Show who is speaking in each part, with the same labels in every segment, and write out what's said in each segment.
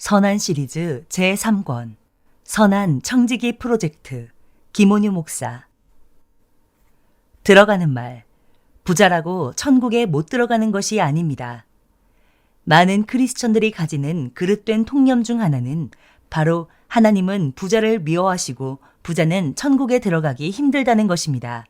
Speaker 1: 선한 시리즈 제3권 선한 청지기 프로젝트 김온유 목사. 들어가는 말, 부자라고 천국에 못 들어가는 것이 아닙니다. 많은 크리스천들이 가지는 그릇된 통념 중 하나는 바로 하나님은 부자를 미워하시고 부자는 천국에 들어가기 힘들다는 것입니다.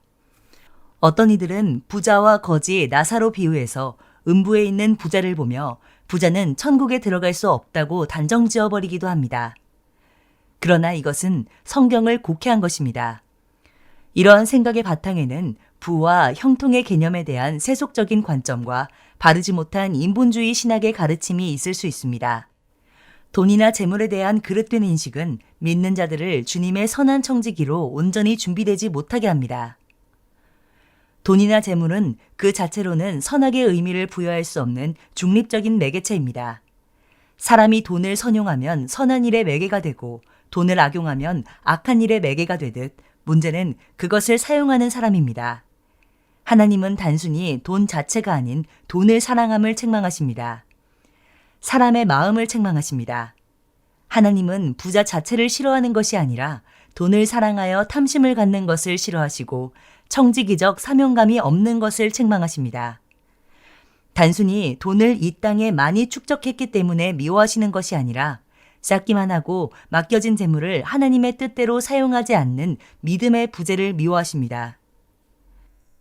Speaker 1: 어떤 이들은 부자와 거지 나사로 비유해서 음부에 있는 부자를 보며 부자는 천국에 들어갈 수 없다고 단정 지어버리기도 합니다. 그러나 이것은 성경을 곡해한 것입니다. 이러한 생각의 바탕에는 부와 형통의 개념에 대한 세속적인 관점과 바르지 못한 인본주의 신학의 가르침이 있을 수 있습니다. 돈이나 재물에 대한 그릇된 인식은 믿는 자들을 주님의 선한 청지기로 온전히 준비되지 못하게 합니다. 돈이나 재물은 그 자체로는 선악의 의미를 부여할 수 없는 중립적인 매개체입니다. 사람이 돈을 선용하면 선한 일의 매개가 되고 돈을 악용하면 악한 일의 매개가 되듯 문제는 그것을 사용하는 사람입니다. 하나님은 단순히 돈 자체가 아닌 돈을 사랑함을 책망하십니다. 사람의 마음을 책망하십니다. 하나님은 부자 자체를 싫어하는 것이 아니라 돈을 사랑하여 탐심을 갖는 것을 싫어하시고 청지기적 사명감이 없는 것을 책망하십니다. 단순히 돈을 이 땅에 많이 축적했기 때문에 미워하시는 것이 아니라 쌓기만 하고 맡겨진 재물을 하나님의 뜻대로 사용하지 않는 믿음의 부재를 미워하십니다.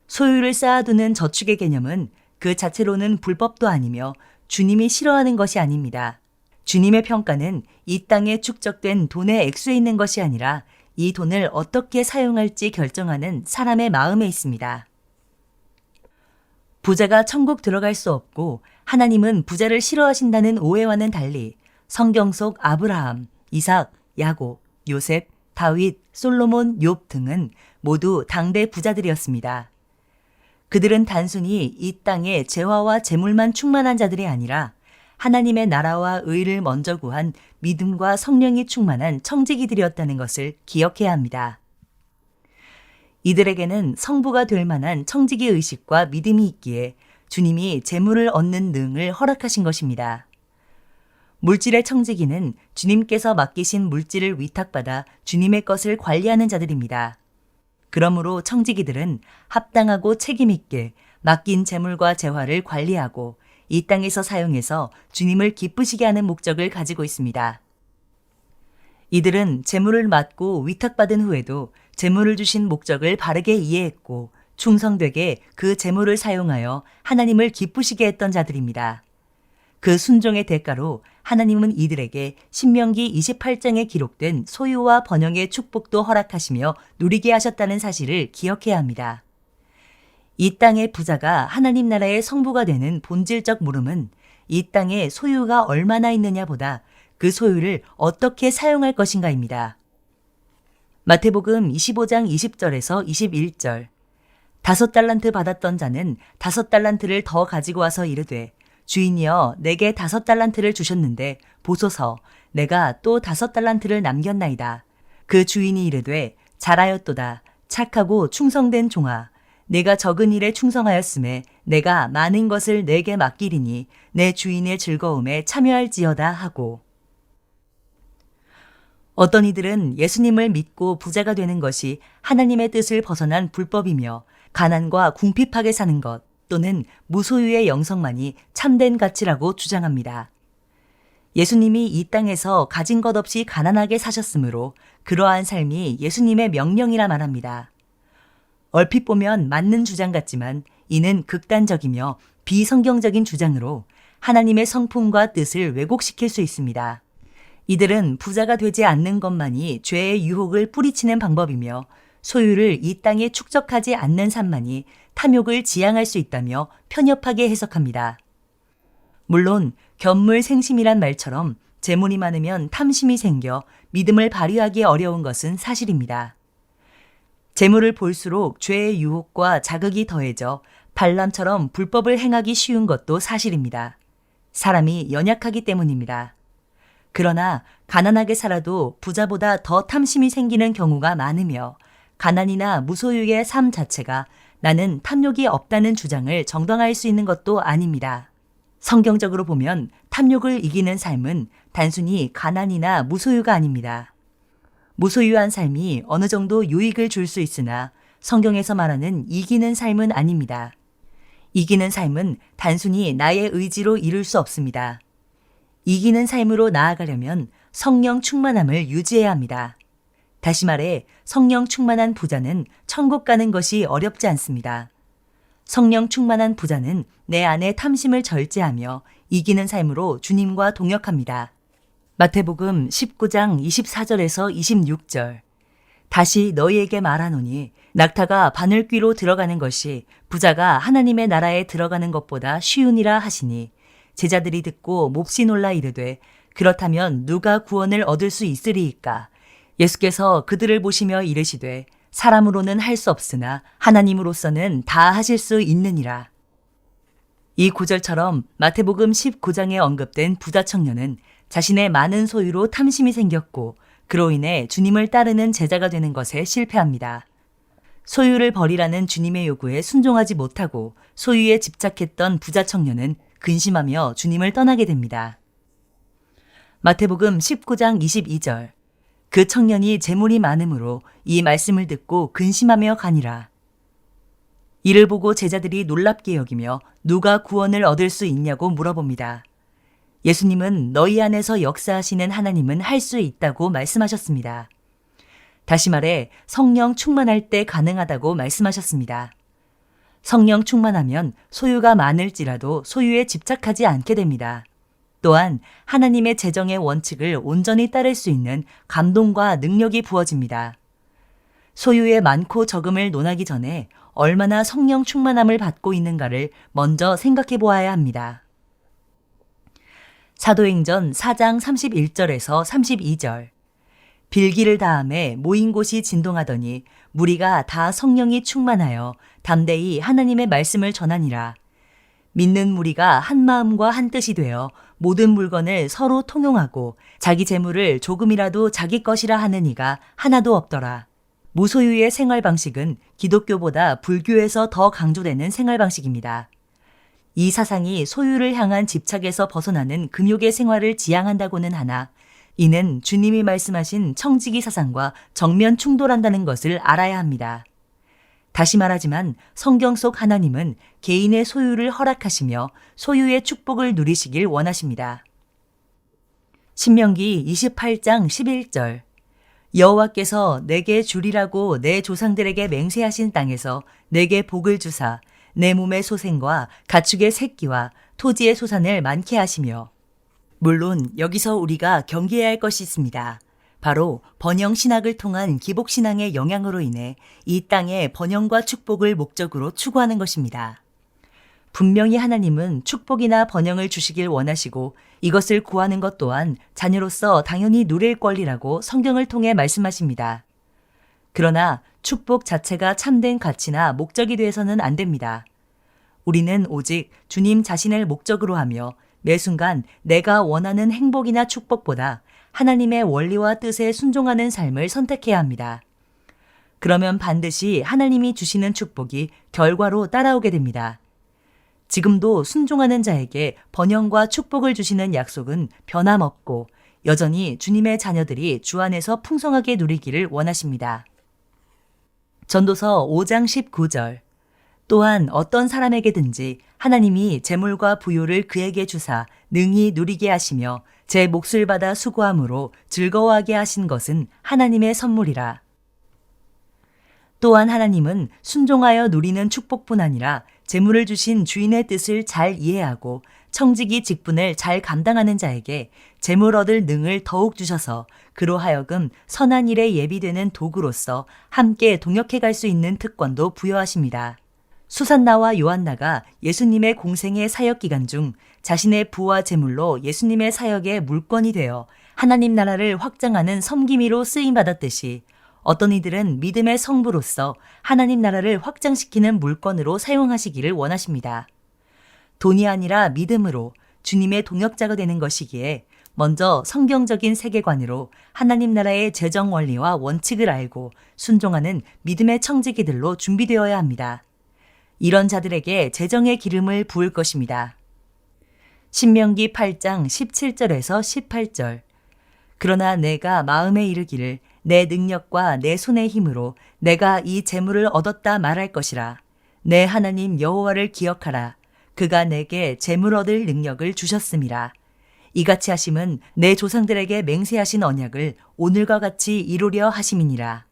Speaker 1: 소유를 쌓아두는 저축의 개념은 그 자체로는 불법도 아니며 주님이 싫어하는 것이 아닙니다. 주님의 평가는 이 땅에 축적된 돈의 액수에 있는 것이 아니라 이 돈을 어떻게 사용할지 결정하는 사람의 마음에 있습니다. 부자가 천국 들어갈 수 없고 하나님은 부자를 싫어하신다는 오해와는 달리 성경 속 아브라함, 이삭, 야곱, 요셉, 다윗, 솔로몬, 욥 등은 모두 당대 부자들이었습니다. 그들은 단순히 이 땅에 재화와 재물만 충만한 자들이 아니라 하나님의 나라와 의를 먼저 구한 믿음과 성령이 충만한 청지기들이었다는 것을 기억해야 합니다. 이들에게는 성부가 될 만한 청지기 의식과 믿음이 있기에 주님이 재물을 얻는 능을 허락하신 것입니다. 물질의 청지기는 주님께서 맡기신 물질을 위탁받아 주님의 것을 관리하는 자들입니다. 그러므로 청지기들은 합당하고 책임있게 맡긴 재물과 재화를 관리하고 이 땅에서 사용해서 주님을 기쁘시게 하는 목적을 가지고 있습니다. 이들은 재물을 맡고 위탁받은 후에도 재물을 주신 목적을 바르게 이해했고 충성되게 그 재물을 사용하여 하나님을 기쁘시게 했던 자들입니다. 그 순종의 대가로 하나님은 이들에게 신명기 28장에 기록된 소유와 번영의 축복도 허락하시며 누리게 하셨다는 사실을 기억해야 합니다. 이 땅의 부자가 하나님 나라의 성부가 되는 본질적 물음은 이 땅에 소유가 얼마나 있느냐보다 그 소유를 어떻게 사용할 것인가입니다. 마태복음 25장 20절에서 21절. 5달란트 받았던 자는 5달란트를 더 가지고 와서 이르되 주인이여 내게 5달란트를 주셨는데 보소서 내가 또 5달란트를 남겼나이다. 그 주인이 이르되 잘하였도다. 착하고 충성된 종아. 내가 적은 일에 충성하였음에 내가 많은 것을 내게 맡기리니 내 주인의 즐거움에 참여할지어다 하고. 어떤 이들은 예수님을 믿고 부자가 되는 것이 하나님의 뜻을 벗어난 불법이며 가난과 궁핍하게 사는 것 또는 무소유의 영성만이 참된 가치라고 주장합니다. 예수님이 이 땅에서 가진 것 없이 가난하게 사셨으므로 그러한 삶이 예수님의 명령이라 말합니다. 얼핏 보면 맞는 주장 같지만 이는 극단적이며 비성경적인 주장으로 하나님의 성품과 뜻을 왜곡시킬 수 있습니다. 이들은 부자가 되지 않는 것만이 죄의 유혹을 뿌리치는 방법이며 소유를 이 땅에 축적하지 않는 삶만이 탐욕을 지향할 수 있다며 편협하게 해석합니다. 물론 견물생심이란 말처럼 재물이 많으면 탐심이 생겨 믿음을 발휘하기 어려운 것은 사실입니다. 재물을 볼수록 죄의 유혹과 자극이 더해져 발람처럼 불법을 행하기 쉬운 것도 사실입니다. 사람이 연약하기 때문입니다. 그러나 가난하게 살아도 부자보다 더 탐심이 생기는 경우가 많으며 가난이나 무소유의 삶 자체가 나는 탐욕이 없다는 주장을 정당화할 수 있는 것도 아닙니다. 성경적으로 보면 탐욕을 이기는 삶은 단순히 가난이나 무소유가 아닙니다. 무소유한 삶이 어느 정도 유익을 줄 수 있으나 성경에서 말하는 이기는 삶은 아닙니다. 이기는 삶은 단순히 나의 의지로 이룰 수 없습니다. 이기는 삶으로 나아가려면 성령 충만함을 유지해야 합니다. 다시 말해 성령 충만한 부자는 천국 가는 것이 어렵지 않습니다. 성령 충만한 부자는 내 안의 탐심을 절제하며 이기는 삶으로 주님과 동역합니다. 마태복음 19장 24절에서 26절. 다시 너희에게 말하노니 낙타가 바늘귀로 들어가는 것이 부자가 하나님의 나라에 들어가는 것보다 쉬우니라 하시니 제자들이 듣고 몹시 놀라 이르되 그렇다면 누가 구원을 얻을 수 있으리이까? 예수께서 그들을 보시며 이르시되 사람으로는 할 수 없으나 하나님으로서는 다 하실 수 있느니라. 이 구절처럼 마태복음 19장에 언급된 부자 청년은 자신의 많은 소유로 탐심이 생겼고 그로 인해 주님을 따르는 제자가 되는 것에 실패합니다. 소유를 버리라는 주님의 요구에 순종하지 못하고 소유에 집착했던 부자 청년은 근심하며 주님을 떠나게 됩니다. 마태복음 19장 22절. 그 청년이 재물이 많음으로 이 말씀을 듣고 근심하며 가니라. 이를 보고 제자들이 놀랍게 여기며 누가 구원을 얻을 수 있냐고 물어봅니다. 예수님은 너희 안에서 역사하시는 하나님은 할 수 있다고 말씀하셨습니다. 다시 말해 성령 충만할 때 가능하다고 말씀하셨습니다. 성령 충만하면 소유가 많을지라도 소유에 집착하지 않게 됩니다. 또한 하나님의 재정의 원칙을 온전히 따를 수 있는 감동과 능력이 부어집니다. 소유의 많고 적음을 논하기 전에 얼마나 성령 충만함을 받고 있는가를 먼저 생각해 보아야 합니다. 사도행전 4장 31절에서 32절. 빌기를 다함에 모인 곳이 진동하더니 무리가 다 성령이 충만하여 담대히 하나님의 말씀을 전하니라. 믿는 무리가 한 마음과 한 뜻이 되어 모든 물건을 서로 통용하고 자기 재물을 조금이라도 자기 것이라 하는 이가 하나도 없더라. 무소유의 생활 방식은 기독교보다 불교에서 더 강조되는 생활 방식입니다. 이 사상이 소유를 향한 집착에서 벗어나는 금욕의 생활을 지향한다고는 하나 이는 주님이 말씀하신 청지기 사상과 정면 충돌한다는 것을 알아야 합니다. 다시 말하지만 성경 속 하나님은 개인의 소유를 허락하시며 소유의 축복을 누리시길 원하십니다. 신명기 28장 11절. 여호와께서 내게 주리라고 내 조상들에게 맹세하신 땅에서 내게 복을 주사 내 몸의 소생과 가축의 새끼와 토지의 소산을 많게 하시며. 물론 여기서 우리가 경계해야 할 것이 있습니다. 바로 번영 신학을 통한 기복 신앙의 영향으로 인해 이 땅의 번영과 축복을 목적으로 추구하는 것입니다. 분명히 하나님은 축복이나 번영을 주시길 원하시고 이것을 구하는 것 또한 자녀로서 당연히 누릴 권리라고 성경을 통해 말씀하십니다. 그러나 축복 자체가 참된 가치나 목적이 되어서는 안 됩니다. 우리는 오직 주님 자신을 목적으로 하며 매 순간 내가 원하는 행복이나 축복보다 하나님의 원리와 뜻에 순종하는 삶을 선택해야 합니다. 그러면 반드시 하나님이 주시는 축복이 결과로 따라오게 됩니다. 지금도 순종하는 자에게 번영과 축복을 주시는 약속은 변함없고 여전히 주님의 자녀들이 주 안에서 풍성하게 누리기를 원하십니다. 전도서 5장 19절. 또한 어떤 사람에게든지 하나님이 재물과 부요를 그에게 주사 능히 누리게 하시며 제 몫을 받아 수고함으로 즐거워하게 하신 것은 하나님의 선물이라. 또한 하나님은 순종하여 누리는 축복뿐 아니라 재물을 주신 주인의 뜻을 잘 이해하고 청지기 직분을 잘 감당하는 자에게 재물 얻을 능을 더욱 주셔서 그로 하여금 선한 일에 예비되는 도구로서 함께 동역해 갈 수 있는 특권도 부여하십니다. 수산나와 요한나가 예수님의 공생의 사역 기간 중 자신의 부와 재물로 예수님의 사역의 물건이 되어 하나님 나라를 확장하는 섬기미로 쓰임받았듯이 어떤 이들은 믿음의 성부로서 하나님 나라를 확장시키는 물건으로 사용하시기를 원하십니다. 돈이 아니라 믿음으로 주님의 동역자가 되는 것이기에 먼저 성경적인 세계관으로 하나님 나라의 재정 원리와 원칙을 알고 순종하는 믿음의 청지기들로 준비되어야 합니다. 이런 자들에게 재정의 기름을 부을 것입니다. 신명기 8장 17절에서 18절. 그러나 내가 마음에 이르기를 내 능력과 내 손의 힘으로 내가 이 재물을 얻었다 말할 것이라. 내 하나님 여호와를 기억하라. 그가 내게 재물 얻을 능력을 주셨음이라. 이같이 하심은 내 조상들에게 맹세하신 언약을 오늘과 같이 이루려 하심이니라.